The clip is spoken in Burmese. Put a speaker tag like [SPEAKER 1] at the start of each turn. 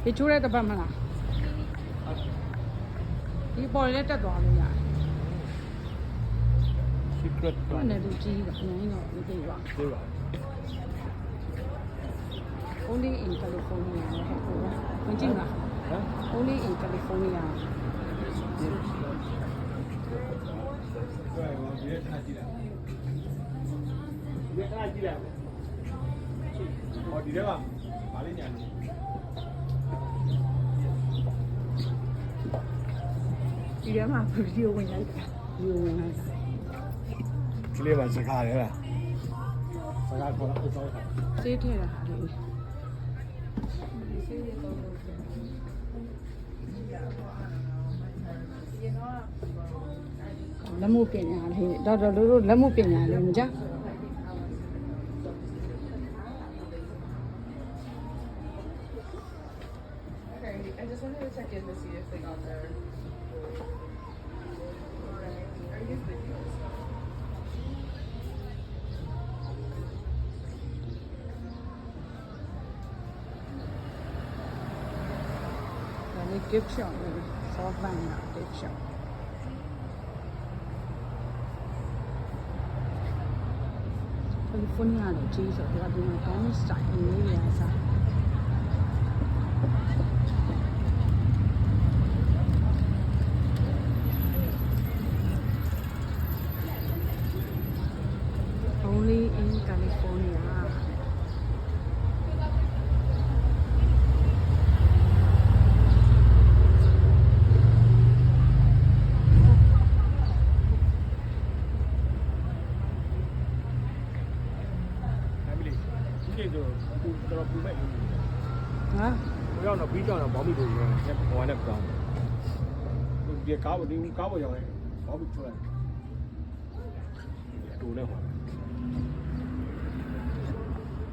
[SPEAKER 1] ဒီချိုးတဲ့တပတ်မလားဒီပေါ်လေးတက်သွားလို့ရတယ်
[SPEAKER 2] secret
[SPEAKER 1] ဘယ်နဲ့လူကြီးကအရင်တော့မသိပါ
[SPEAKER 2] သေးပါ
[SPEAKER 1] Only in California ဟုတ်ကဲ့ဝင်ကြည့်လား
[SPEAKER 2] ဟမ်
[SPEAKER 1] Only in California
[SPEAKER 2] ဒီရက်ထားကြည့်လိုက်ဒီရက်ထားကြည့်လိုက်ဟောဒီထဲမှာဗာလေးညာနေ
[SPEAKER 1] ဒီထဲမှာဗီဒီယိုဝင်လိုက်တာဗီဒီယိုဝင်လိုက်တာ
[SPEAKER 2] ကလေးမှာစကားလေလားစကားခေါ်တော့ဆောက်တာ
[SPEAKER 1] စေးထည့်တာဟာလေးလက်မှုပညာလေးတော်တော်တို့လက်မှုပညာလေးမကြ
[SPEAKER 3] Okay, I just wanted to check in to see if they got their. Are you videos?
[SPEAKER 1] ဒါလေး gift shop လေး soft bank က gift shop ကယ်လီဖိုးနီးယားလို့ကြီးဆိုတော့ဒီမှာ Danish style အမျိုးကြီးရစား Only in California
[SPEAKER 2] အဲ့ဒီဒီလိုတော့ပူမဲ့
[SPEAKER 1] ဟမ်
[SPEAKER 2] ဘယ်တော့ပြီးကြောင်တော့ဘောင်းမီတို့ရောဘောင်းနဲ့ပြောင်းဒီကားပေါ်ရောက်ရင်ဘောင်းမီထွက်တူနဲ့ဟော